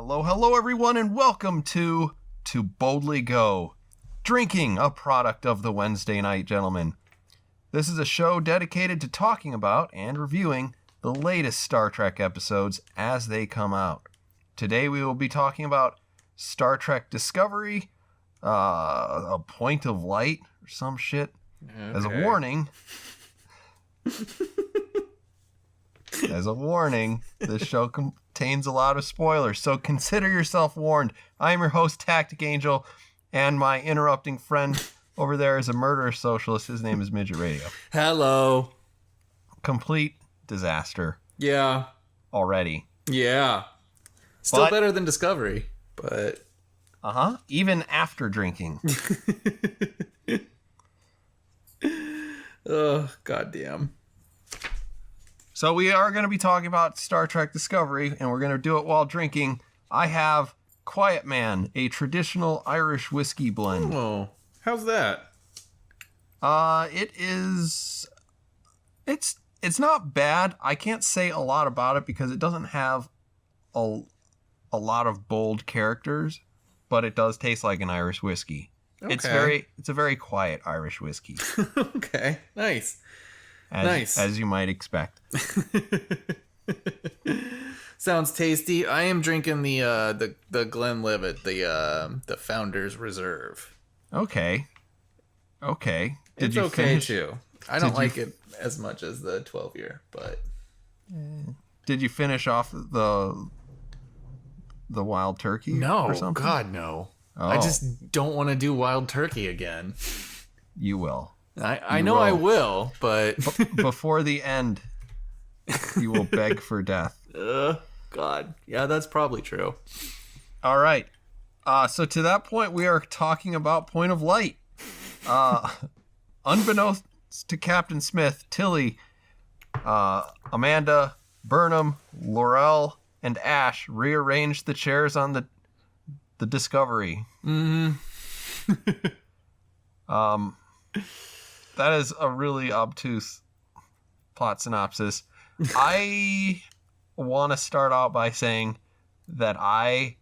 Hello everyone, and welcome to Boldly Go, Drinking, a product of the Wednesday Night Gentlemen. This is a show dedicated to talking about and reviewing the latest Star Trek episodes as they come out. Today we will be talking about Star Trek Discovery, A Point of Light, or some shit. Okay. As a warning, this show contains a lot of spoilers, so consider yourself warned. I am your host, Tactic Angel, and my interrupting friend over there is a murderous socialist. His name is Midget Radio. Hello. Complete disaster. Yeah. Already. Yeah. Still better than Discovery, but... Even after drinking. Oh, goddamn. So we are going to be talking about Star Trek Discovery, and we're going to do it while drinking. I have Quiet Man, a traditional Irish whiskey blend. Oh, how's that? It's not bad. I can't say a lot about it because it doesn't have a lot of bold characters, but it does taste like an Irish whiskey. Okay. It's a very quiet Irish whiskey. Okay, nice. As you might expect. Sounds tasty. I am drinking the Glenlivet, the Founder's Reserve. Okay. It's okay too. I don't like it as much as the 12-year, but did you finish off the Wild Turkey? No, or something? God no. Oh. I just don't want to do Wild Turkey again. You will. I know I will, but... Before the end, you will beg for death. God. Yeah, that's probably true. All right. So to that point, we are talking about Point of Light. Unbeknownst to Captain Smith, Tilly, Amanda, Burnham, Laurel, and Ash rearranged the chairs on the Discovery. That is a really obtuse plot synopsis. I want to start out by saying that I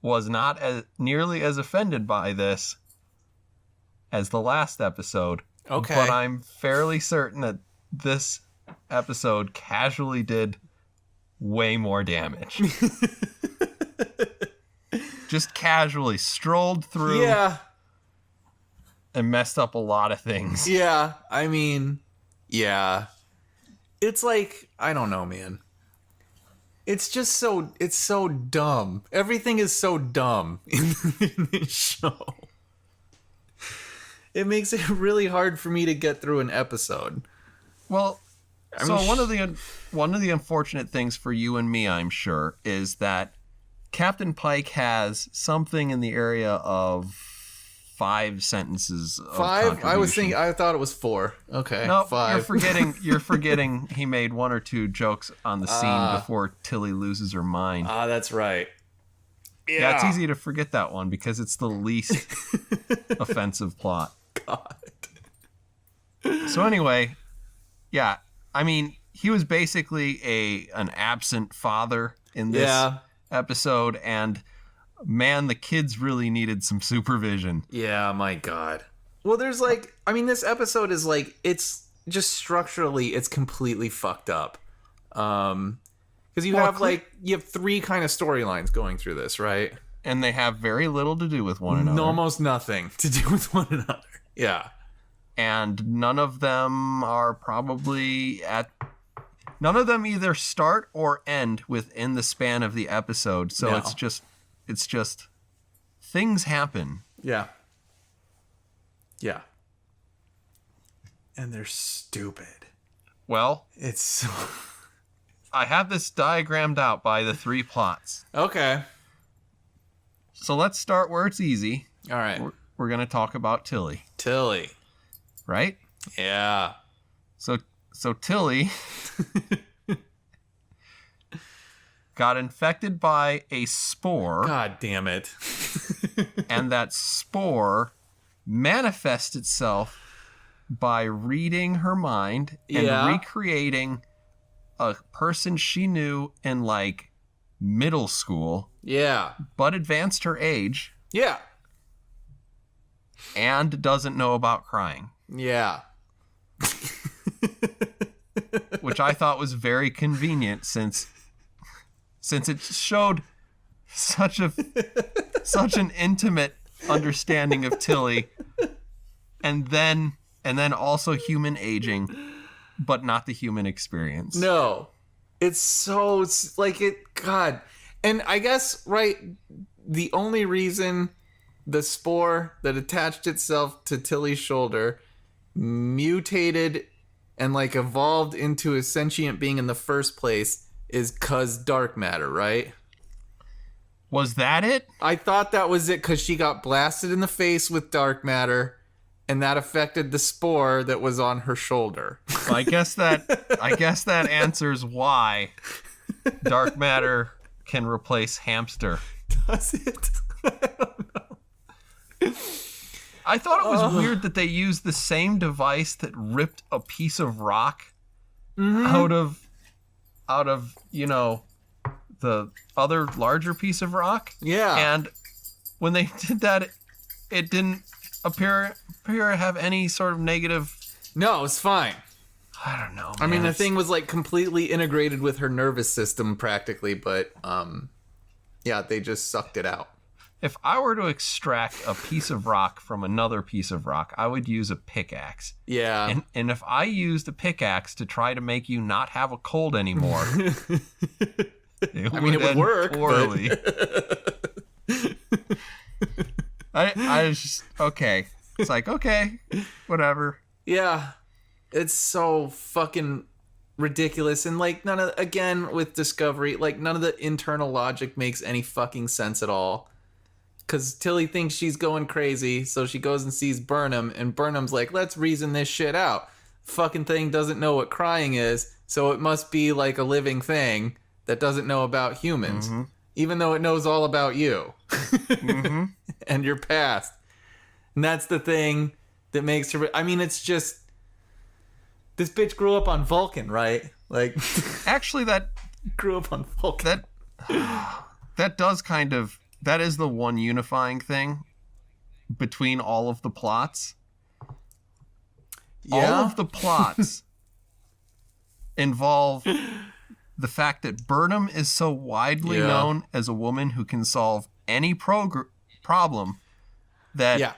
was not nearly as offended by this as the last episode. Okay. But I'm fairly certain that this episode casually did way more damage. Just casually strolled through. Yeah. And messed up a lot of things. Yeah, I mean, yeah. It's like, I don't know, man. It's so dumb. Everything is so dumb in this show. It makes it really hard for me to get through an episode. Well, one of the unfortunate things for you and me, I'm sure, is that Captain Pike has something in the area of 5 sentences of 5? I thought it was 4. Okay. No, 5. You're forgetting he made 1 or 2 jokes on the scene before Tilly loses her mind. That's right. Yeah, it's easy to forget that one because it's the least offensive plot. God. So anyway, yeah, I mean, he was basically an absent father in this episode, and man, the kids really needed some supervision. Yeah, my God. Well, there's this episode is it's just structurally, it's completely fucked up. Because you have 3 kind of storylines going through this, right? And they have very little to do with one another. Almost nothing to do with one another. Yeah. And none of them are none of them either start or end within the span of the episode. So no. It's just things happen. Yeah. Yeah. And they're stupid. Well, it's so... I have this diagrammed out by the 3 plots. Okay. So let's start where it's easy. All right. We're going to talk about Tilly. Tilly. Right? Yeah. So Tilly got infected by a spore. God damn it. And that spore manifests itself by reading her mind and recreating a person she knew in middle school, Yeah. but advanced her age Yeah. and doesn't know about crying, Yeah. which I thought was very convenient since it showed such an intimate understanding of Tilly, and then also human aging, but not the human experience. No. It's so, like, God. And I guess, right, the only reason the spore that attached itself to Tilly's shoulder mutated and, like, evolved into a sentient being in the first place is 'cause dark matter, right? Was that it? I thought that was it because she got blasted in the face with dark matter, and that affected the spore that was on her shoulder. Well, I guess that answers why dark matter can replace hamster. Does it? I don't know. I thought it was weird that they used the same device that ripped a piece of rock out of the other larger piece of rock. Yeah. And when they did that, it didn't appear to have any sort of negative. No, it's fine. I don't know, man. I mean, the thing was like completely integrated with her nervous system practically, but yeah, they just sucked it out. If I were to extract a piece of rock from another piece of rock, I would use a pickaxe. Yeah. And if I used a pickaxe to try to make you not have a cold anymore, it would end work poorly. But... I was just, okay. It's like, okay, whatever. Yeah. It's so fucking ridiculous. And like again with Discovery, like none of the internal logic makes any fucking sense at all. Because Tilly thinks she's going crazy, so she goes and sees Burnham, and Burnham's like, let's reason this shit out. Fucking thing doesn't know what crying is, so it must be like a living thing that doesn't know about humans, even though it knows all about you and your past. And that's the thing that makes her... I mean, it's just... This bitch grew up on Vulcan, right? Like... Actually, that... grew up on Vulcan. That does kind of... That is the one unifying thing between all of the plots. Yeah. All of the plots involve the fact that Burnham is so widely known as a woman who can solve any problem that,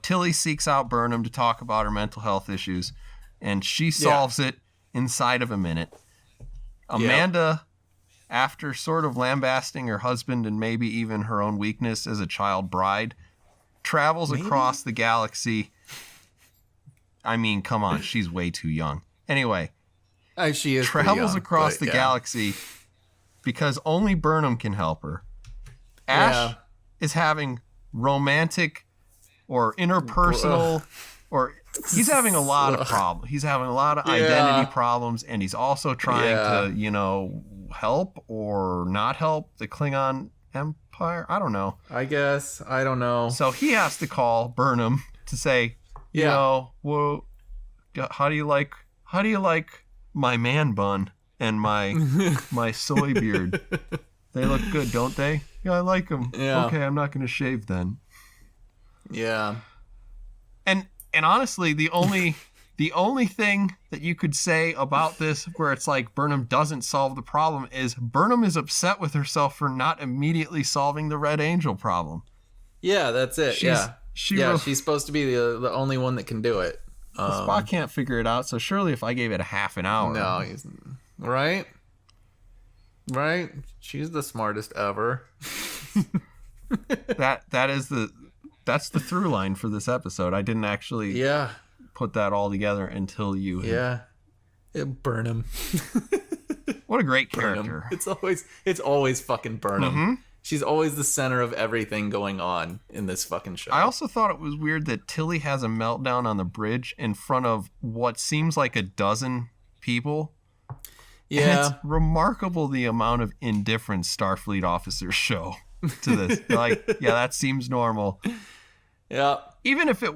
Tilly seeks out Burnham to talk about her mental health issues, and she solves it inside of a minute. Amanda... after sort of lambasting her husband and maybe even her own weakness as a child bride, travels across the galaxy. I mean, come on, she's way too young. Anyway, she is travels across the galaxy because only Burnham can help her. Ash is having romantic or interpersonal or... He's having a lot of problems. He's having a lot of identity problems, and he's also trying to, help or not help the Klingon Empire. I don't know. I guess. I don't know. So he has to call Burnham to say, well, how do you like my man bun and my soy beard? They look good, don't they? Yeah, I like them. Yeah. Okay, I'm not going to shave then. Yeah. And honestly, the only thing that you could say about this where it's like Burnham doesn't solve the problem is Burnham is upset with herself for not immediately solving the Red Angel problem. Yeah, that's it. She's supposed to be the only one that can do it. Spock can't figure it out, so surely if I gave it a half an hour. No, he's... Right? Right? She's the smartest ever. That's the through line for this episode. I didn't actually put that all together until you Burnham. What a great character. It's always fucking Burnham. She's always the center of everything going on in this fucking show. I also thought it was weird that Tilly has a meltdown on the bridge in front of what seems like a dozen people. Yeah. And it's remarkable the amount of indifference Starfleet officers show to this. Like, that seems normal. Yeah. Even if it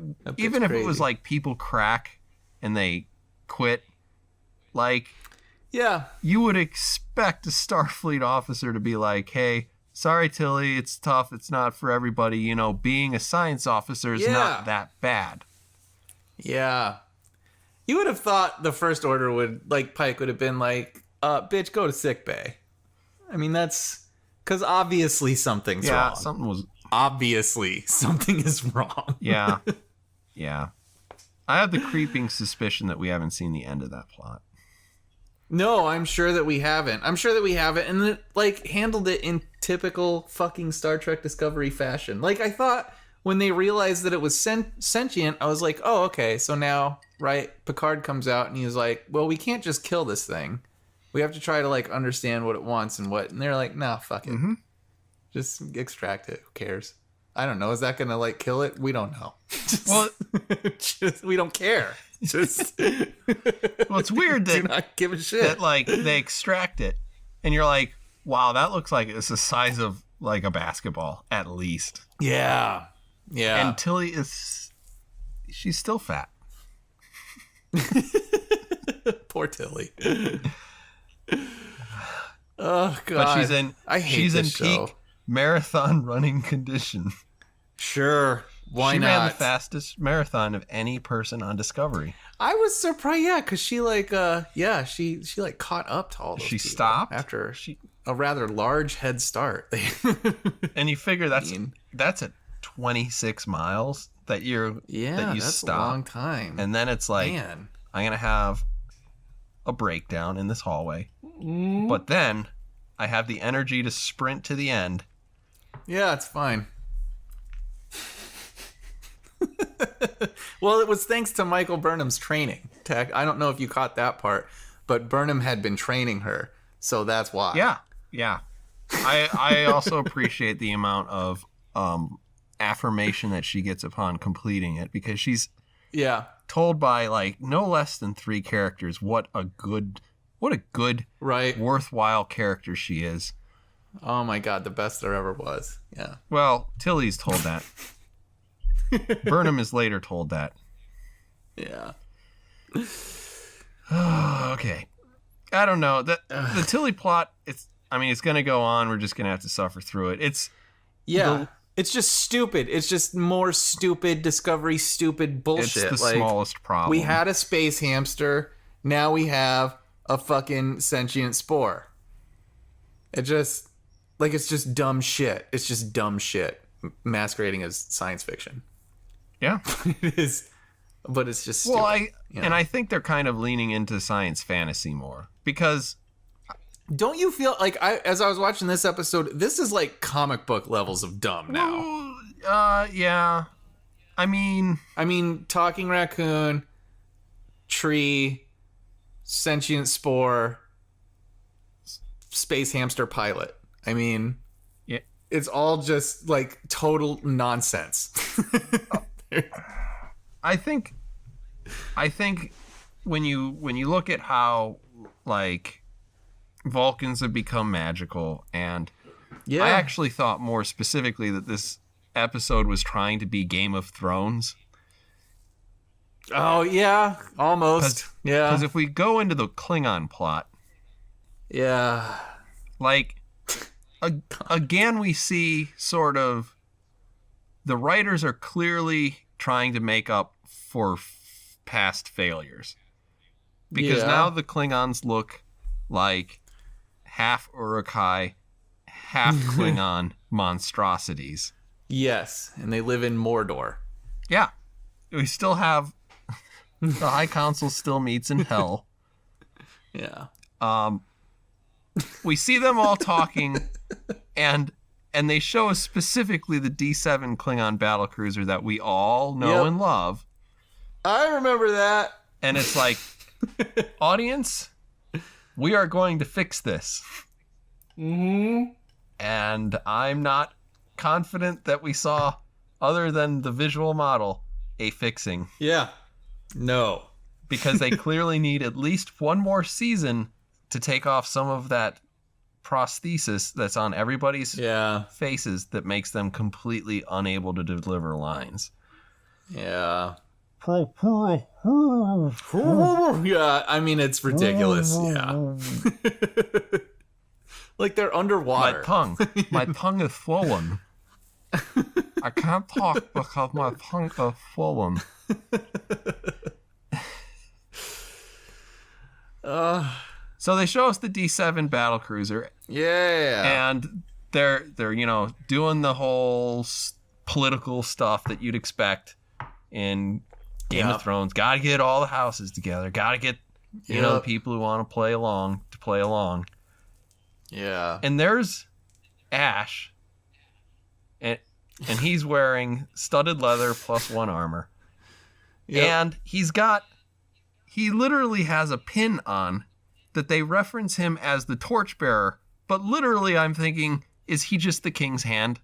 was like people crack and they quit, like Yeah. You would expect a Starfleet officer to be like, hey, sorry, Tilly, it's tough. It's not for everybody. You know, being a science officer is not that bad. Yeah. You would have thought the First Order would, like, Pike would have been like, bitch, go to sickbay. I mean, that's... Because obviously something's wrong. Yeah, obviously something is wrong. Yeah. Yeah. I have the creeping suspicion that we haven't seen the end of that plot. No, I'm sure that we haven't. And it, like, handled it in typical fucking Star Trek Discovery fashion. Like, I thought when they realized that it was sentient, I was like, oh, okay, so now, right, Picard comes out and he's like, well, we can't just kill this thing. We have to try to, like, understand what it wants and what... And they're like, nah, fuck it. Mm-hmm. Just extract it. Who cares? I don't know. Is that going to, like, kill it? We don't know. We don't care. Well, it's weird that... Do not give a shit. That, like, they extract it, and you're like, wow, that looks like it's the size of, like, a basketball, at least. Yeah. Yeah. And Tilly she's still fat. Poor Tilly. Oh, God. But she's in peak marathon running condition. Sure. Why she not? She ran the fastest marathon of any person on Discovery. I was surprised, yeah, because she like, she like caught up to all those people stopped after a rather large head start. And you figure that's at 26 miles that you that's stop. A long time. And then it's like, I'm gonna have a breakdown in this hallway, but then I have the energy to sprint to the end. Yeah, it's fine. Well, it was thanks to Michael Burnham's training. I don't know if you caught that part, but Burnham had been training her, so that's why. Yeah. I also appreciate the amount of affirmation that she gets upon completing it, because she's told by like no less than 3 characters what a good right, worthwhile character she is. Oh my God, the best there ever was. Yeah. Well, Tilly's told that. Burnham is later told that. Yeah. Okay. I don't know. The Tilly plot, it's going to go on. We're just going to have to suffer through it. It's just stupid. It's just more stupid Discovery, stupid bullshit. It's the smallest problem. We had a space hamster. Now we have a fucking sentient spore. It's just dumb shit. It's just dumb shit masquerading as science fiction. Yeah. It is, but it's just stupid. Well, and I think they're kind of leaning into science fantasy more, because don't you feel like as I was watching this episode, this is like comic book levels of dumb now. Yeah. I mean, talking raccoon, tree, sentient spore, space hamster pilot. I mean, yeah. It's all just like total nonsense. I think when you look at how like Vulcans have become magical, and I actually thought more specifically that this episode was trying to be Game of Thrones. Oh yeah, almost. Because if we go into the Klingon plot, like again we see sort of the writers are clearly trying to make up for past failures, because now the Klingons look like half Uruk-hai, half Klingon monstrosities. Yes, and they live in Mordor. Yeah, we still have the High Council still meets in hell. Yeah. We see them all talking, and they show us specifically the D7 Klingon battlecruiser that we all know and love. I remember that. And it's like, audience, we are going to fix this. Mm-hmm. And I'm not confident that we saw, other than the visual model, a fixing. Yeah. No. Because they clearly need at least one more season to take off some of that prosthesis that's on everybody's faces that makes them completely unable to deliver lines. Yeah. Prepare a Yeah, I mean, it's ridiculous. Yeah. Like they're underwater. My tongue is swollen. I can't talk because my tongue is swollen. So they show us the D7 battle cruiser. Yeah. And they're doing the whole political stuff that you'd expect in Game of Thrones. Got to get all the houses together. Got to get the people who want to play along to play along. Yeah. And there's Ash, and he's wearing studded leather +1 armor. Yep. And he literally has a pin on that they reference him as the torchbearer, but literally I'm thinking, is he just the king's hand?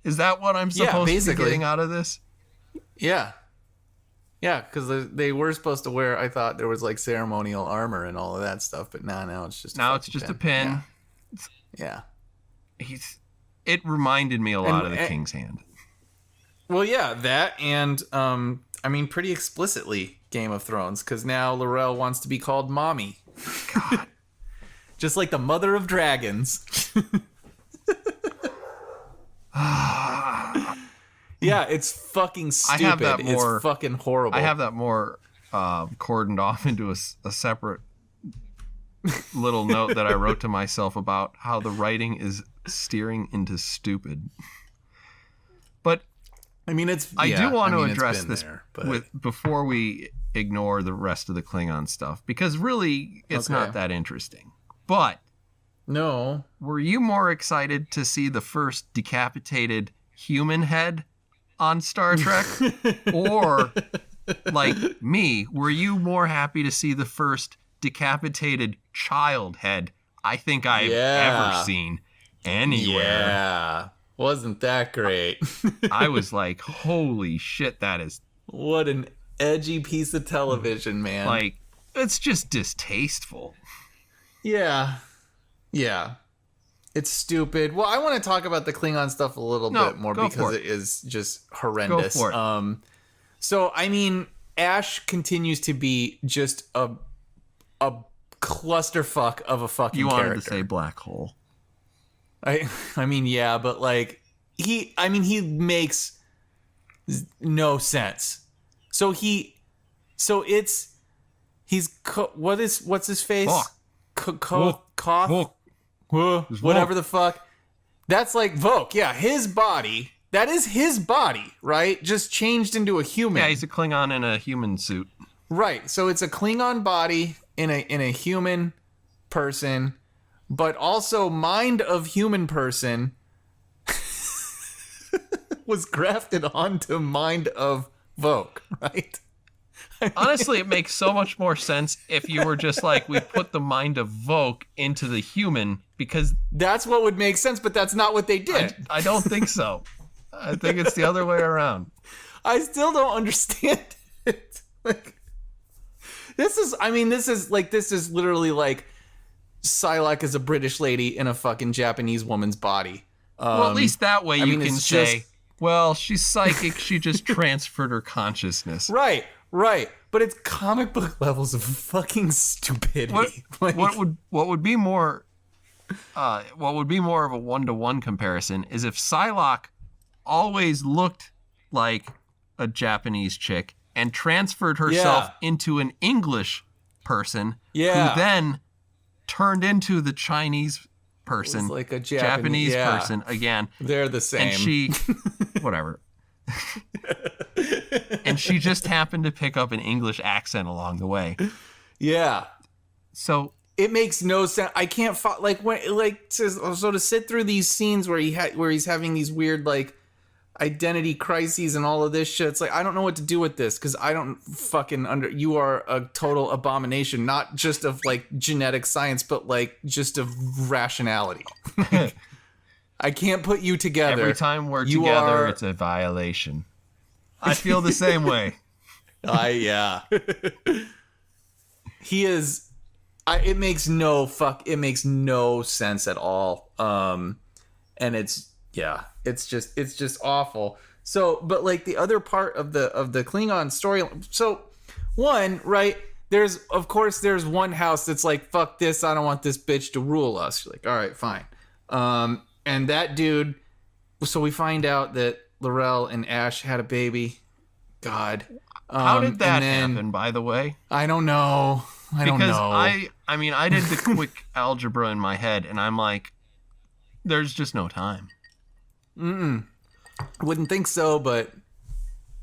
Is that what I'm supposed to be getting out of this? Yeah. Yeah, because they were supposed to wear, I thought there was like ceremonial armor and all of that stuff, but now it's just a pin. Yeah. It reminded me a lot of the king's hand. Well, yeah, that and I mean pretty explicitly Game of Thrones, because now Laurel wants to be called Mommy. God. Just like the mother of dragons. Yeah, it's fucking stupid. It's fucking horrible. I have that more cordoned off into a separate little note that I wrote to myself about how the writing is steering into stupid. But I mean, I do want to address this before we ignore the rest of the Klingon stuff, because really it's not that interesting. But no, were you more excited to see the first decapitated human head on Star Trek? Or, like me, were you more happy to see the first decapitated child head I think I've ever seen anywhere? Yeah. Wasn't that great? I was like, holy shit, that is... What an edgy piece of television, man. Like, it's just distasteful. Yeah. Yeah. It's stupid. Well, I want to talk about the Klingon stuff a little bit more because it is just horrendous. Go for it. So, I mean, Ash continues to be just a clusterfuck of a fucking character. You wanted to say black hole. I mean, yeah, but like he makes no sense. What's his face? Koth. Whatever the fuck. That's like Vogue. Yeah, his body. That is his body, right? Just changed into a human. Yeah, he's a Klingon in a human suit. Right. So it's a Klingon body in a human person, but also mind of human person was grafted onto mind of Vogue, right? Honestly, it makes so much more sense if you were just like, we put the mind of Vogue into the human, because... That's what would make sense, but that's not what they did. I don't think so. I think it's the other way around. I still don't understand it. Like, this is literally like Psylocke is a British lady in a fucking Japanese woman's body. Well, at least that way you can say, well, she's psychic, she just transferred her consciousness. Right. But it's comic book levels of fucking stupidity. What would be more of a 1-to-1 comparison is if Psylocke always looked like a Japanese chick and transferred herself into an English person who then turned into the Chinese person, like a Japanese person again. They're the same. And she, whatever. And she just happened to pick up an English accent along the way. Yeah. So it makes no sense. I can't so to sit through these scenes where he's having these weird like identity crises and all of this shit. It's like, I don't know what to do with this because I don't fucking you are a total abomination, not just of like genetic science, but like just of rationality. I can't put you together. Every time we're together, it's a violation. I feel the same way. Yeah. He is. It makes no sense at all. And it's just awful. So, but like the other part of the Klingon story. So, one, right? There's one house that's like, fuck this, I don't want this bitch to rule us. You're like, all right, fine. And that dude, so we find out that Laurel and Ash had a baby. God. How did that happen, by the way? I don't know. I don't know. I mean, I did the quick algebra in my head, and I'm like, there's just no time. Wouldn't think so, but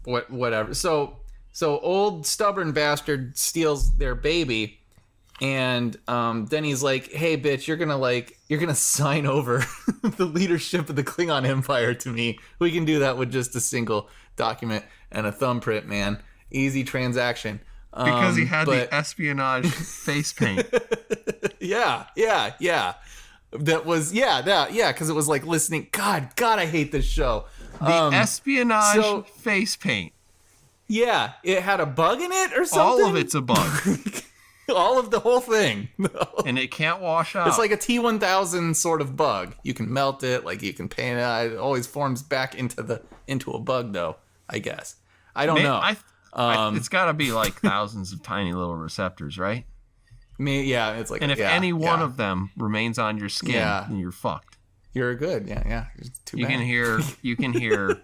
whatever. So old stubborn bastard steals their baby, and then he's like, "Hey, bitch, you're gonna sign over the leadership of the Klingon Empire to me. We can do that with just a single document and a thumbprint, man. Easy transaction." Because he had the espionage face paint. Yeah. That was because it was like listening. God, I hate this show. The espionage face paint. Yeah, it had a bug in it or something. All of it's a bug. All of the whole thing. And it can't wash out. It's like a T-1000 sort of bug. You can melt it, like you can paint it. It always forms back into a bug, though, I guess. I don't know. It's got to be like thousands of tiny little receptors, right? Yeah, it's like. And if any one of them remains on your skin, then you're fucked. You're good. Yeah. You can hear,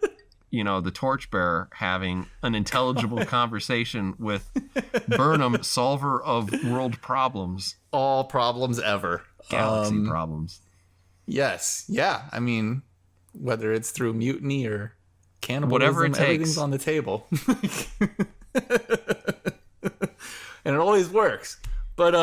the torchbearer having an intelligible conversation with Burnham, solver of world problems. All problems ever. Galaxy problems. Yes. Yeah. I mean, whether it's through mutiny or cannibalism, whatever it takes, everything's on the table. And it always works. But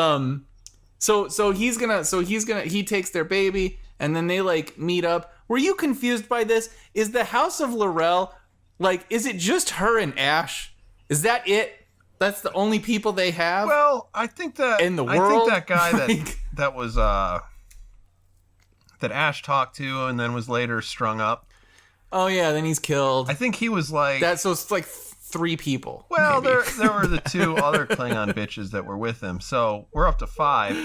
so he takes their baby, and then they like meet up. Were you confused by this? Is the House of Laurel, like, is it just her and Ash? Is that it? That's the only people they have? Well, I think that in the world, I think that guy that was that Ash talked to and then was later strung up. Oh yeah, then he's killed. I think he was like that. So it's like 3 people. Well, there were the 2 other Klingon bitches that were with him, so we're up to 5.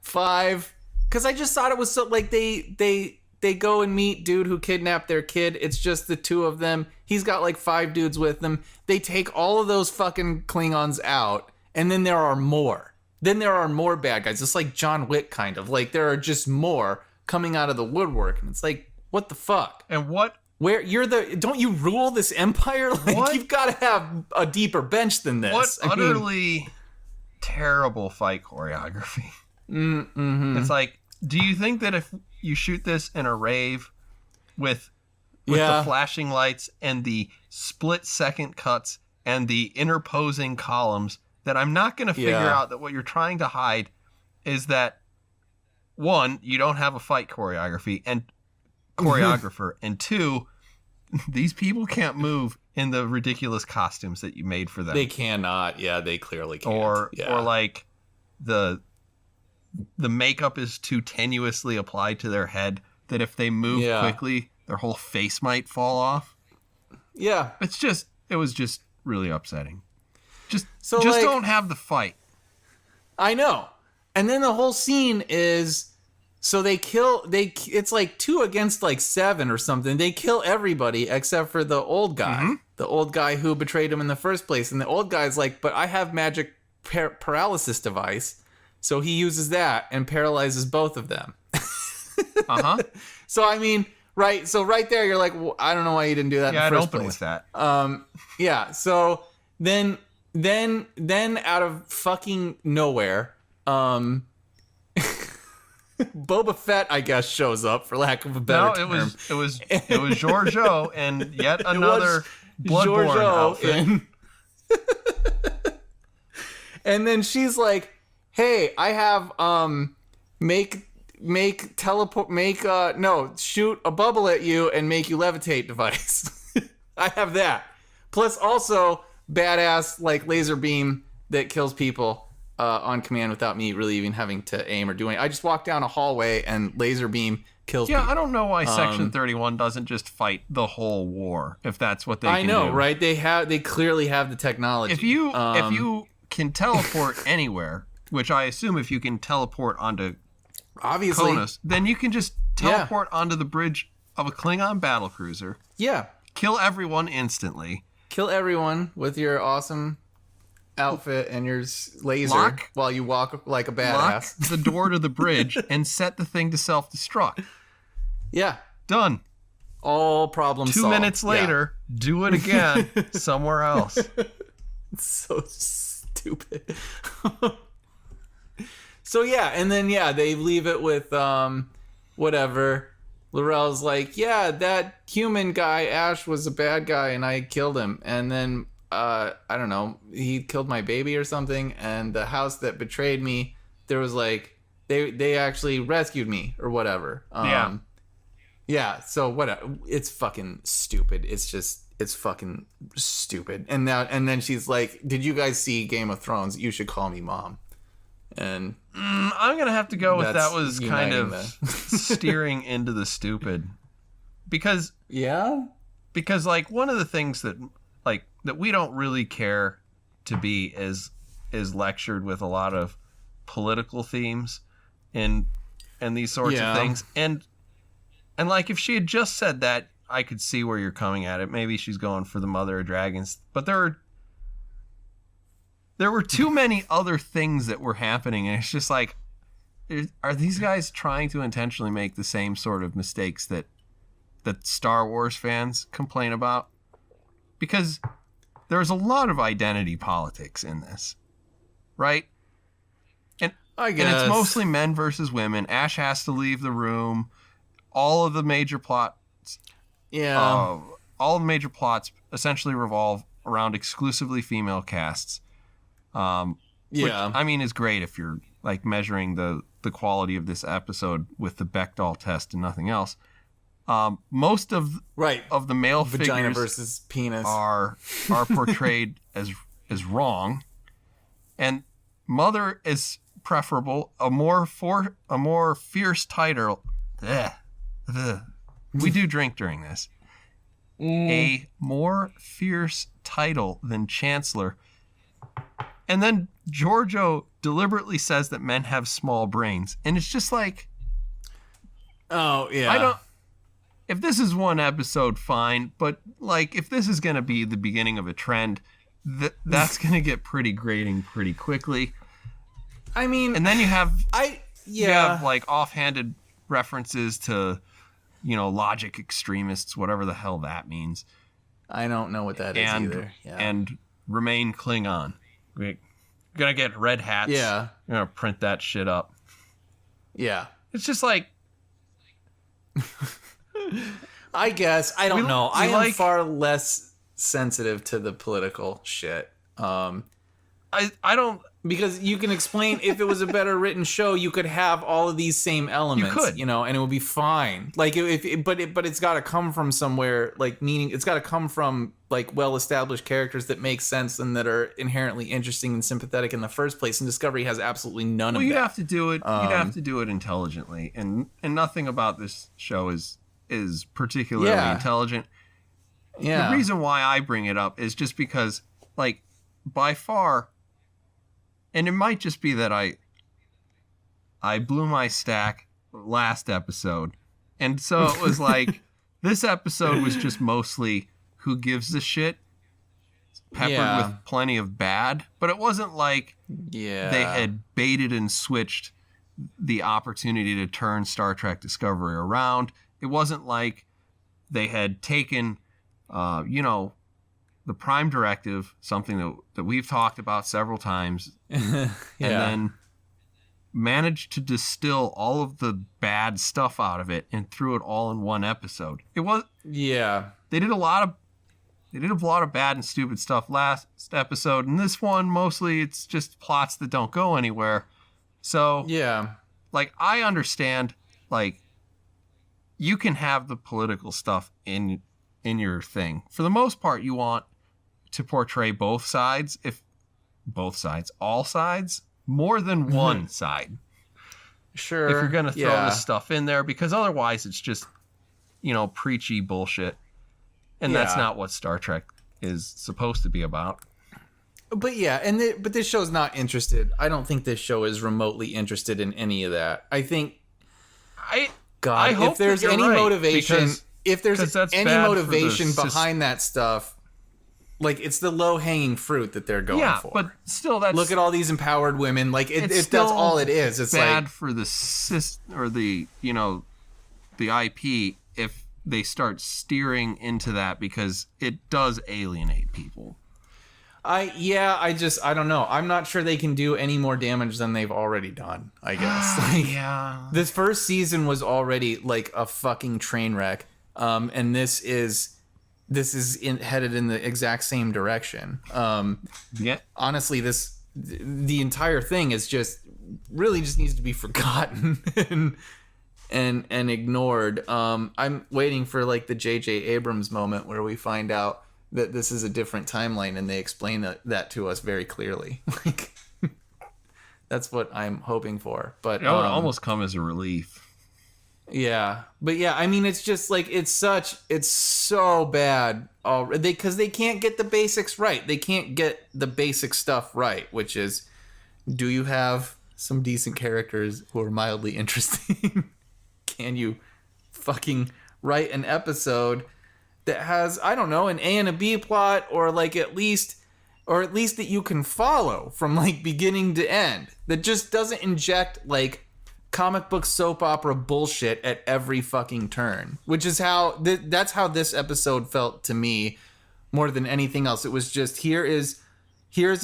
5. Because I just thought it was so like they go and meet dude who kidnapped their kid. It's just the 2 of them. He's got like 5 dudes with them. They take all of those fucking Klingons out, and then there are more. Then there are more bad guys. It's like John Wick kind of. Like there are just more coming out of the woodwork, and it's like, what the fuck? And what? Where don't you rule this empire? Like you've got to have a deeper bench than this. What utterly terrible fight choreography. Mm-hmm. It's like, do you think that if you shoot this in a rave with the flashing lights and the split-second cuts and the interposing columns, that I'm not going to figure out that what you're trying to hide is that, 1, you don't have a fight choreography and choreographer, and 2, these people can't move in the ridiculous costumes that you made for them. They cannot. Yeah, they clearly can't. Or like the makeup is too tenuously applied to their head that if they move quickly, their whole face might fall off. Yeah. It was just really upsetting. Just don't have the fight. I know. And then the whole scene is, so it's like 2 against like 7 or something. They kill everybody except for the old guy. Mm-hmm. The old guy who betrayed him in the first place. And the old guy's like, but I have magic paralysis device. So he uses that and paralyzes both of them. Uh-huh. So, I mean, right. So right there, you're like, well, I don't know why you didn't do that in the first place. With that. Yeah. So then out of fucking nowhere, Boba Fett, I guess, shows up, for lack of a better term. It was Giorgio and yet another Bloodborne outfit. And then she's like, "Hey, I have shoot a bubble at you and make you levitate device. I have that. Plus also badass like laser beam that kills people on command without me really even having to aim or do anything. I just walk down a hallway and laser beam kills people. I don't know why Section 31 doesn't just fight the whole war if that's what they can do. I know, right? They clearly have the technology. If you can teleport anywhere, which I assume if you can teleport onto obviously Konus, then you can just teleport onto the bridge of a Klingon battlecruiser. Yeah. Kill everyone instantly. Kill everyone with your awesome outfit and your laser Lock- while you walk like a Lock badass. the door to the bridge and set the thing to self-destruct. Yeah. Done. All problems 2 solved. minutes later, do it again somewhere else. It's so stupid. So yeah, and then they leave it with whatever. Laurel's like, yeah, that human guy Ash was a bad guy and I killed him, and then I don't know, he killed my baby or something, and the house that betrayed me, there was like they actually rescued me or whatever. Yeah, so what? It's fucking stupid. It's fucking stupid. And then she's like, "Did you guys see Game of Thrones? You should call me mom." And I'm gonna have to go with that was kind of the- steering into the stupid, because like one of the things that we don't really care to be is lectured with a lot of political themes and these sorts of things, and like if she had just said that, I could see where you're coming at it. Maybe she's going for the Mother of Dragons, but there were too many other things that were happening, and it's just like, are these guys trying to intentionally make the same sort of mistakes that Star Wars fans complain about? Because there's a lot of identity politics in this, right? And I guess. And it's mostly men versus women. Ash has to leave the room. All of the major plots, all of the major plots essentially revolve around exclusively female casts. Which, I mean, is great if you're like measuring the quality of this episode with the Bechdel test and nothing else. Most of the male vagina figures versus penis are portrayed as wrong, and Mother is preferable. A more fierce title. We do drink during this. A more fierce title than Chancellor. And then Giorgio deliberately says that men have small brains. And it's just like, oh, yeah. If this is one episode, fine. But like, if this is going to be the beginning of a trend, that's going to get pretty grating pretty quickly. I mean, and then you have like offhanded references to, logic extremists, whatever the hell that means. I don't know what that is either. Yeah. And remain Klingon. We're gonna get red hats. Yeah. We're gonna print that shit up. Yeah. It's just like, I guess. I don't know. I am like, far less sensitive to the political shit. I don't, because you can explain, if it was a better written show, you could have all of these same elements, you could, and it would be fine. Like but it's got to come from somewhere, like meaning it's got to come from like well-established characters that make sense and that are inherently interesting and sympathetic in the first place. And Discovery has absolutely none of that. You'd have to do it. You'd have to do it intelligently, and nothing about this show is particularly intelligent. Yeah. The reason why I bring it up is just because, like, by far. And it might just be that I blew my stack last episode. And so it was like, this episode was just mostly who gives a shit, peppered with plenty of bad. But it wasn't like they had baited and switched the opportunity to turn Star Trek Discovery around. It wasn't like they had taken, the Prime Directive, something that we've talked about several times, and then managed to distill all of the bad stuff out of it and threw it all in one episode. It was they did a lot of bad and stupid stuff last episode, and this one mostly it's just plots that don't go anywhere. So like, I understand, like, you can have the political stuff in your thing. For the most part, you want to portray both sides, all sides, more than one side. Sure. If you're going to throw this stuff in there, because otherwise it's just, preachy bullshit. And that's not what Star Trek is supposed to be about. But but this show's not interested. I don't think this show is remotely interested in any of that. I think, I hope if there's that you're any right, motivation, if there's that's any bad motivation behind that stuff, like it's the low hanging fruit that they're going for. But still, look at all these empowered women. Like that's all it is. It's bad like for the the IP if they start steering into that, because it does alienate people. I don't know. I'm not sure they can do any more damage than they've already done, I guess. Yeah. This first season was already like a fucking train wreck. And this is headed in the exact same direction. Yeah. Honestly, the entire thing is just needs to be forgotten and ignored. I'm waiting for like the J.J. Abrams moment where we find out that this is a different timeline and they explain that to us very clearly. Like, that's what I'm hoping for. But it would almost come as a relief. Yeah, but yeah, I mean, it's just like it's so bad already because they can't get the basics right. They can't get the basic stuff right, which is, do you have some decent characters who are mildly interesting? Can you fucking write an episode that has, I don't know, an A and a B plot, or like at least that you can follow from like beginning to end, that just doesn't inject like comic book soap opera bullshit at every fucking turn, which is how that's how this episode felt to me more than anything else. It was just, here's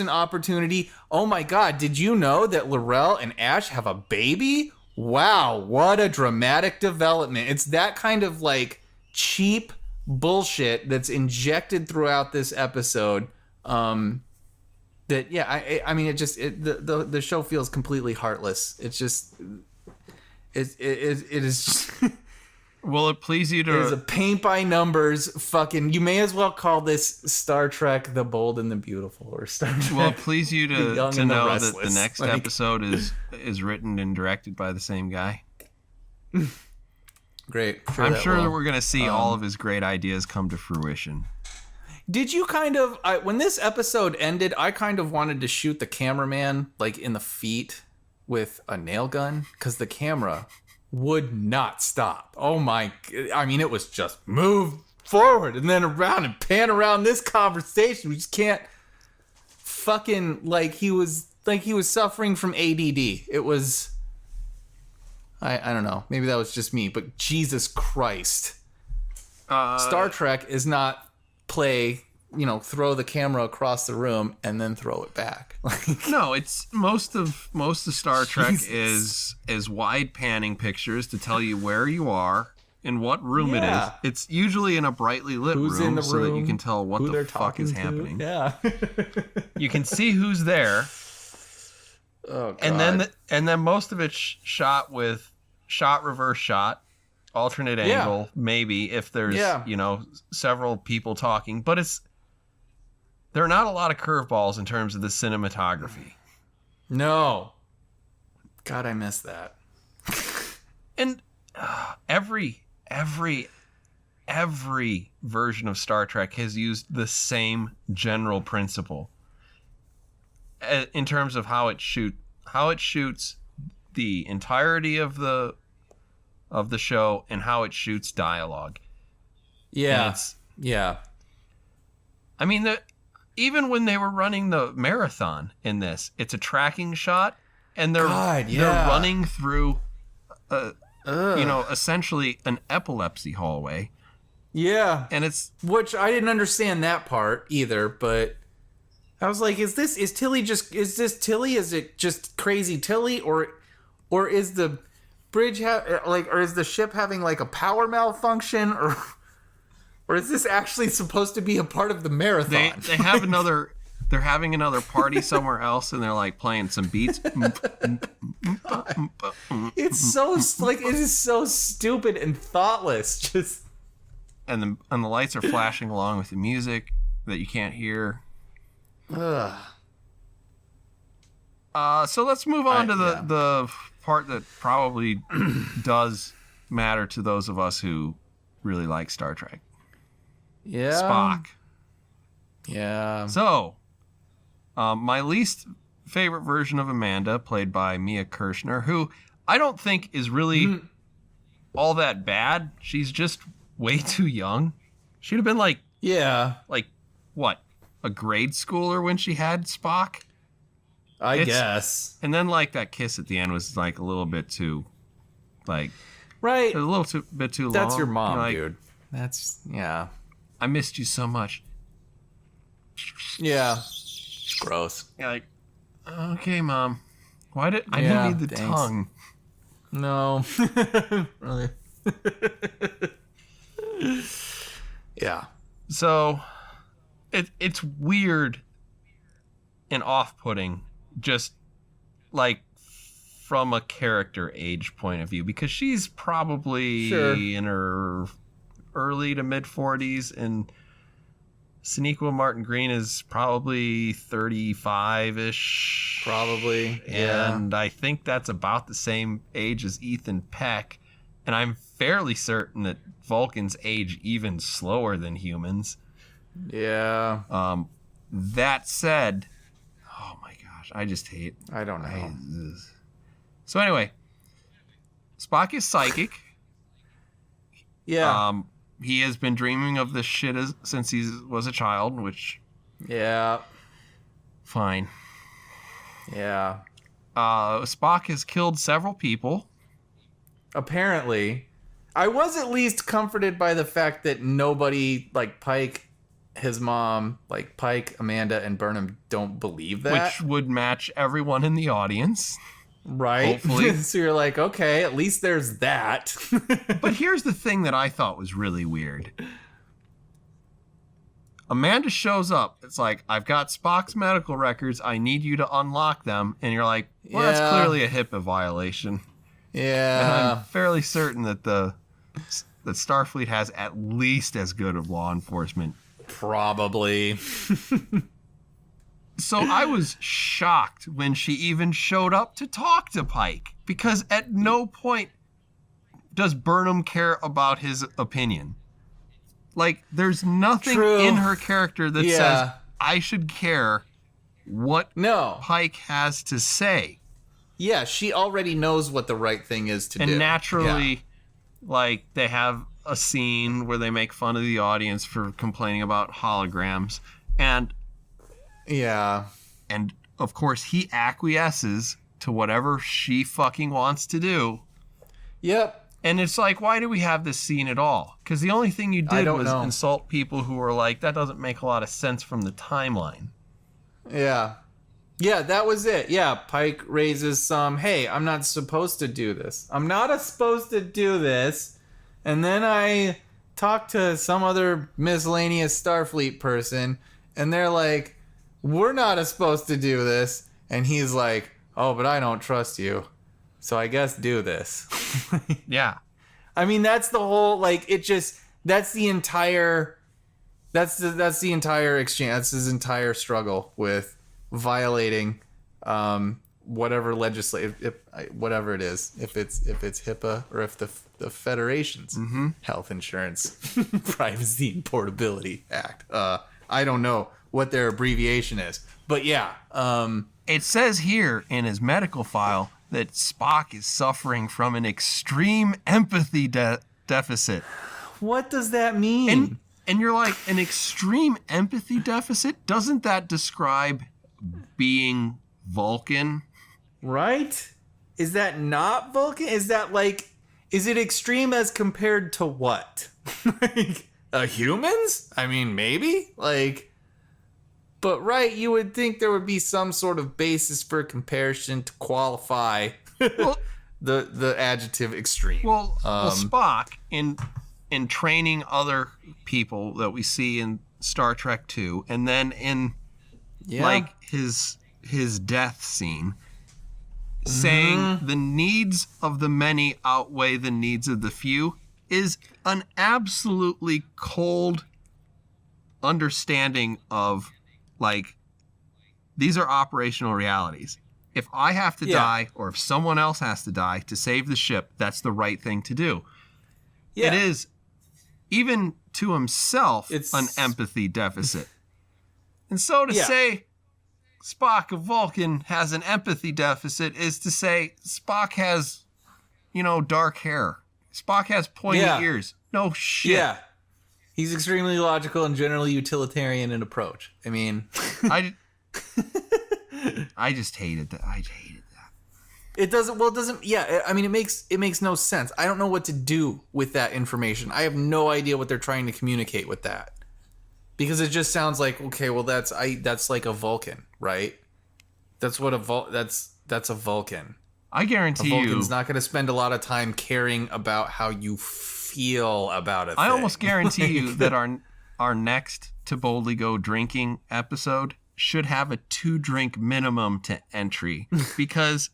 an opportunity. Oh my god, did you know that Laurel and Ash have a baby? Wow, what a dramatic development. It's that kind of like cheap bullshit that's injected throughout this episode. That yeah, I mean, the show feels completely heartless. It's just it is just Will it please you to... It is a paint by numbers fucking... You may as well call this Star Trek The Bold and the Beautiful, or Star Trek... Will it please you to know that the next like... episode is written and directed by the same guy? Great. I'm sure that we're going to see all of his great ideas come to fruition. Did you kind of... when this episode ended, I kind of wanted to shoot the cameraman like in the feet with a nail gun, because the camera would not stop. Oh my... I mean, it was just move forward and then around and pan around this conversation. We just can't fucking... Like he was suffering from ADD. It was... I don't know. Maybe that was just me, but Jesus Christ. Star Trek is not play... throw the camera across the room and then throw it back. No, it's most of Star Trek is wide panning pictures to tell you where you are and what room it is. It's usually in a brightly lit room, so that you can tell what the fuck is happening. Yeah. You can see who's there. Oh god. And then most of it's shot with reverse shot, alternate angle, maybe if there's several people talking, but there are not a lot of curveballs in terms of the cinematography. No. God, I miss that. And every version of Star Trek has used the same general principle in terms of how it shoots the entirety of the show and how it shoots dialogue. Yeah. Yeah. I mean, even when they were running the marathon in this, it's a tracking shot, and they're running through, essentially an epilepsy hallway. Yeah, and it's which I didn't understand that part either, but I was like, is this Tilly? Is it just crazy Tilly, or is the bridge or is the ship having like a power malfunction, or is this actually supposed to be a part of the marathon? They have another... They're having another party somewhere else, and they're like playing some beats. It's so it is so stupid and thoughtless. Just and the lights are flashing along with the music that you can't hear. Ugh. So let's move on to the part that probably does matter to those of us who really like Star Trek. Yeah. Spock. Yeah. So, my least favorite version of Amanda, played by Mia Kirshner, who I don't think is really all that bad. She's just way too young. She'd have been like what, a grade schooler when she had Spock. I guess. And then like that kiss at the end was like a little bit too, like, right, a little bit too long. That's your mom, like, dude. That's yeah. I missed you so much. Yeah. Gross. You're like, okay, Mom. Why did I Yeah, didn't need the thanks. tongue? No. Really. Yeah. So, it's weird and off-putting, just like from a character age point of view, because she's probably Sure. in her early to mid 40s, and Sonequa Martin Green is probably 35-ish. Probably. Yeah. And I think that's about the same age as Ethan Peck. And I'm fairly certain that Vulcans age even slower than humans. Yeah. That said, oh my gosh, I just hate. I don't know. So anyway, Spock is psychic. Yeah. He has been dreaming of this shit since he was a child, which Yeah. fine. Yeah. Spock has killed several people. Apparently, I was at least comforted by the fact that nobody, like Pike, his mom, like Pike, Amanda, and Burnham don't believe that. Which would match everyone in the audience. Right? Hopefully. So you're like, okay, at least there's that. But here's the thing that I thought was really weird. Amanda shows up. It's like, I've got Spock's medical records. I need you to unlock them. And you're like, well, that's Yeah. clearly a HIPAA violation. And Yeah. I'm fairly certain that that Starfleet has at least as good of law enforcement. Probably. So I was shocked when she even showed up to talk to Pike, because at no point does Burnham care about his opinion. Like, there's nothing True. in her character that Yeah. says I should care what No. Pike has to say. Yeah, she already knows what the right thing is to do. And naturally, like, they have a scene where they make fun of the audience for complaining about holograms. Yeah. And of course, he acquiesces to whatever she fucking wants to do. Yep. And it's like, why do we have this scene at all? Because the only thing you did don't was know. insult people who were like, that doesn't make a lot of sense from the timeline. Yeah. Yeah, that was it. Yeah, Pike raises some, hey, I'm not supposed to do this. I'm not supposed to do this. And then I talk to some other miscellaneous Starfleet person, and they're like, we're not supposed to do this. And he's like, oh, but I don't trust you. So I guess do this. Yeah. I mean, that's the whole, like, it just, that's the entire exchange. That's his entire struggle with violating whatever legislative, whatever it is, if it's HIPAA or if the Federation's Health Insurance Privacy and Portability Act. I don't know what their abbreviation is, but yeah. It says here in his medical file that Spock is suffering from an extreme empathy deficit. What does that mean? And you're like, an extreme empathy deficit? Doesn't that describe being Vulcan? Right? Is that not Vulcan? Is that like, is it extreme as compared to what? Like, humans? I mean, maybe? Like, but right, you would think there would be some sort of basis for comparison to qualify Well, the adjective extreme. well, Spock, in training other people that we see in Star Trek 2, and then in like his death scene, saying the needs of the many outweigh the needs of the few, is an absolutely cold understanding of, like, these are operational realities. If I have to die, or if someone else has to die to save the ship, that's the right thing to do. Yeah. It is, even to himself, It's- an empathy deficit. And so to Yeah. say Spock, a Vulcan, has an empathy deficit is to say Spock has, dark hair. Spock has pointy Yeah. ears. No shit. Yeah. He's extremely logical and generally utilitarian in approach. I mean, I just hated that. I hated that. it doesn't. Yeah, I mean, it makes no sense. I don't know what to do with that information. I have no idea what they're trying to communicate with that, because it just sounds like, okay, well, that's like a Vulcan, right? That's what that's a Vulcan. I guarantee a Vulcan's not going to spend a lot of time caring about how you feel about it. I almost guarantee you that our next To Boldly Go drinking episode should have a 2-drink minimum to entry, because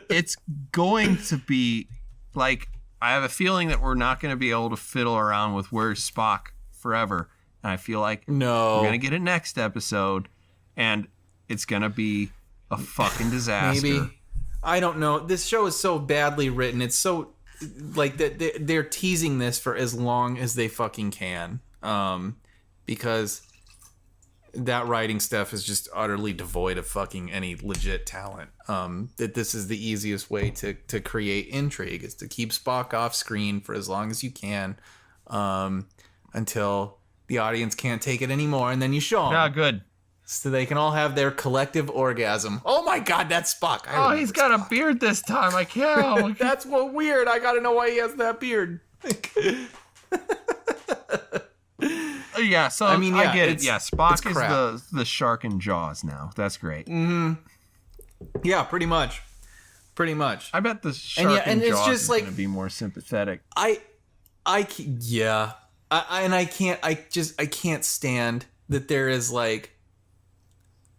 it's going to be like, I have a feeling that we're not going to be able to fiddle around with where's Spock forever. And I feel like we're going to get a next episode and it's going to be a fucking disaster. Maybe. I don't know. This show is so badly written. It's so like that they're teasing this for as long as they fucking can. Because that writing stuff is just utterly devoid of fucking any legit talent. That this is the easiest way to create intrigue, is to keep Spock off screen for as long as you can, until the audience can't take it anymore, and then you show them. Yeah, good. So they can all have their collective orgasm. Oh my god, that's Spock. Oh, he's got a beard this time. I can't. That's what weird. I gotta know why he has that beard. Yeah, so I mean, yeah, I get it. Yeah, Spock crap. is the shark in Jaws now. That's great. Mm-hmm. Yeah, pretty much. Pretty much. I bet the shark in it's Jaws just is like, going to be more sympathetic. I can't stand that there is like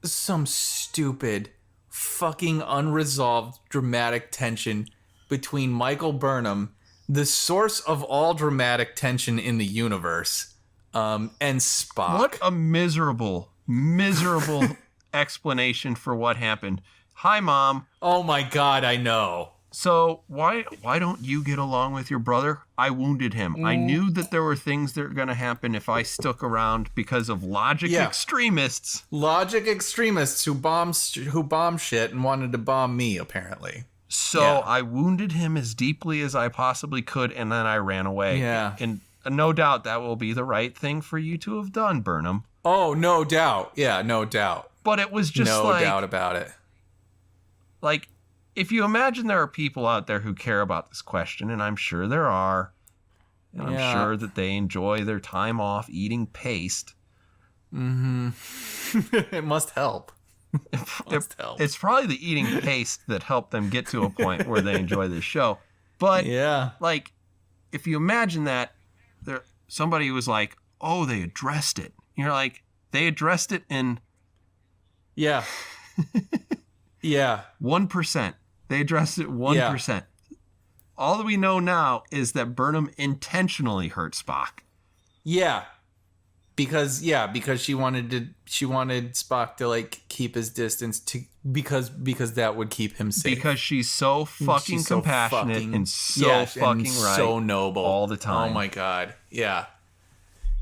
some stupid fucking unresolved dramatic tension between Michael Burnham, the source of all dramatic tension in the universe, and Spock. What a miserable explanation for what happened. Hi, Mom. Oh my god, I know. So why don't you get along with your brother? I wounded him. I knew that there were things that were going to happen if I stuck around because of logic extremists. Logic extremists who bomb shit and wanted to bomb me, apparently. So I wounded him as deeply as I possibly could, and then I ran away. Yeah. And no doubt that will be the right thing for you to have done, Burnham. Oh, no doubt. Yeah, no doubt. But it was just no doubt about it. Like, if you imagine there are people out there who care about this question, and I'm sure there are, and I'm sure that they enjoy their time off eating paste. Mm-hmm. It must help. It's probably the eating paste that helped them get to a point where they enjoy this show. But, like, if you imagine that, somebody was like, oh, they addressed it. You're like, they addressed it in... Yeah. Yeah. 1%. They addressed it 1%. Yeah. All that we know now is that Burnham intentionally hurt Spock. Yeah. Because she wanted Spock to like keep his distance because that would keep him safe. Because she's so fucking compassionate and so fucking right. So noble all the time. Oh my god. Yeah.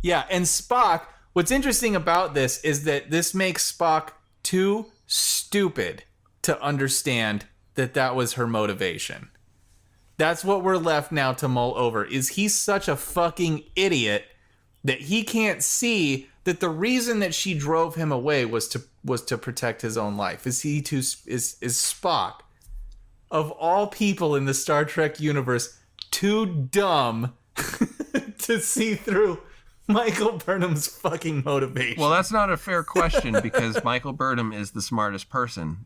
Yeah, and Spock, what's interesting about this is that this makes Spock too stupid to understand that was her motivation. That's what we're left now to mull over. Is he's such a fucking idiot that he can't see that the reason that she drove him away was to protect his own life. Is Spock, of all people in the Star Trek universe, too dumb to see through Michael Burnham's fucking motivation? Well, that's not a fair question because Michael Burnham is the smartest person.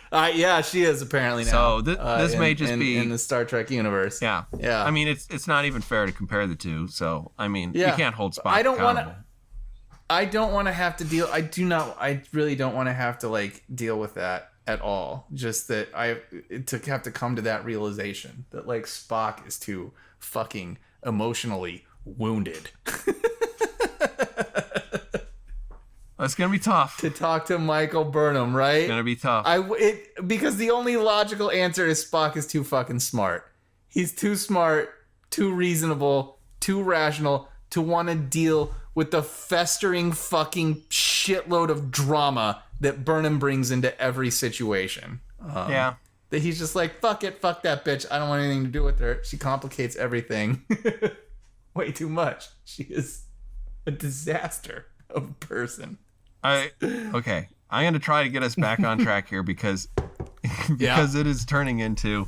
Yeah, she is apparently now. So this may just be in the Star Trek universe. Yeah. I mean, it's not even fair to compare the two. So I mean, you can't hold Spock accountable. I don't want to have to deal. I really don't want to have to like deal with that at all. Just that to have to come to that realization that like Spock is too fucking emotionally wounded. It's gonna be tough to talk to Michael Burnham, right? It's gonna be tough. Because the only logical answer is Spock is too fucking smart. He's too smart, too reasonable, too rational to want to deal with the festering fucking shitload of drama that Burnham brings into every situation. That he's just like, fuck it, fuck that bitch. I don't want anything to do with her. She complicates everything. way too much. She is a disaster of a person. Okay. I'm going to try to get us back on track here because it is turning into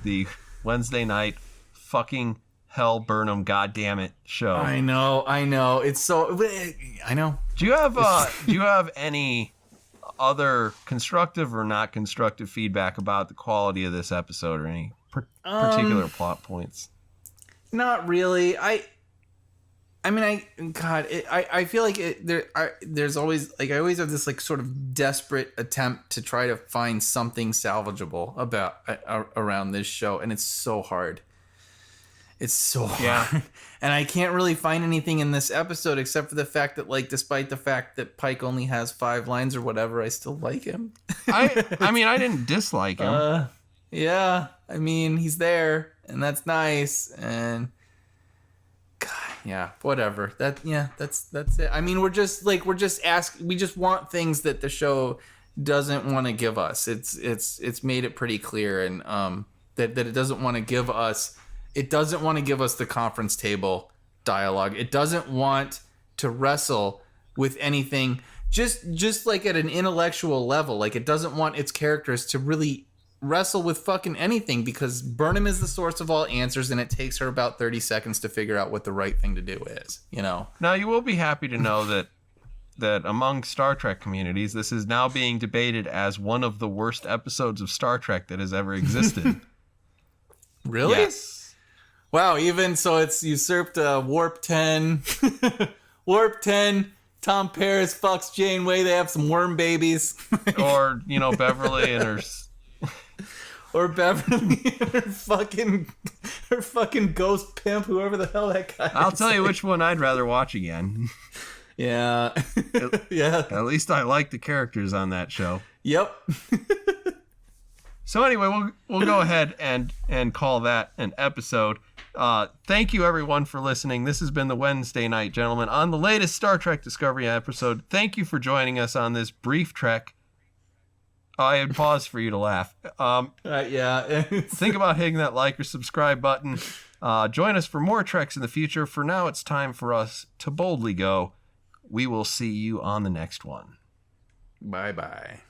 the Wednesday night fucking hell Burnham goddammit show. I know. It's so I know. Do you have any other constructive or not constructive feedback about the quality of this episode or any particular plot points? Not really. I feel like there's always like I always have this like sort of desperate attempt to try to find something salvageable about around this show, and it's so hard. It's so hard. And I can't really find anything in this episode except for the fact that, like, despite the fact that Pike only has 5 lines or whatever, I still like him. I mean, I didn't dislike him. Yeah. I mean, he's there, and that's nice. And God, yeah, whatever. That's it. I mean, we just want things that the show doesn't want to give us. It's made it pretty clear, and that it doesn't want to give us. It doesn't want to give us the conference table dialogue. It doesn't want to wrestle with anything, just like at an intellectual level. Like, it doesn't want its characters to really wrestle with fucking anything, because Burnham is the source of all answers, and it takes her about 30 seconds to figure out what the right thing to do is, you know? Now, you will be happy to know that among Star Trek communities, this is now being debated as one of the worst episodes of Star Trek that has ever existed. Really? Yes. Wow, even so it's usurped Warp 10. Warp 10, Tom Paris fucks Janeway, they have some worm babies. Or, Beverly and her... Or Beverly and her fucking ghost pimp, whoever the hell that guy is. I'll tell you which one I'd rather watch again. Yeah. Yeah. At least I like the characters on that show. Yep. So anyway, we'll go ahead and call that an episode. Thank you everyone for listening. This has been the Wednesday Night Gentlemen on the latest Star Trek Discovery episode. Thank you for joining us on this brief trek. I had paused for you to laugh. Yeah. Think about hitting that like or subscribe button. Join us for more treks in the future. For now, it's time for us to boldly go. We will see you on the next one. Bye-bye.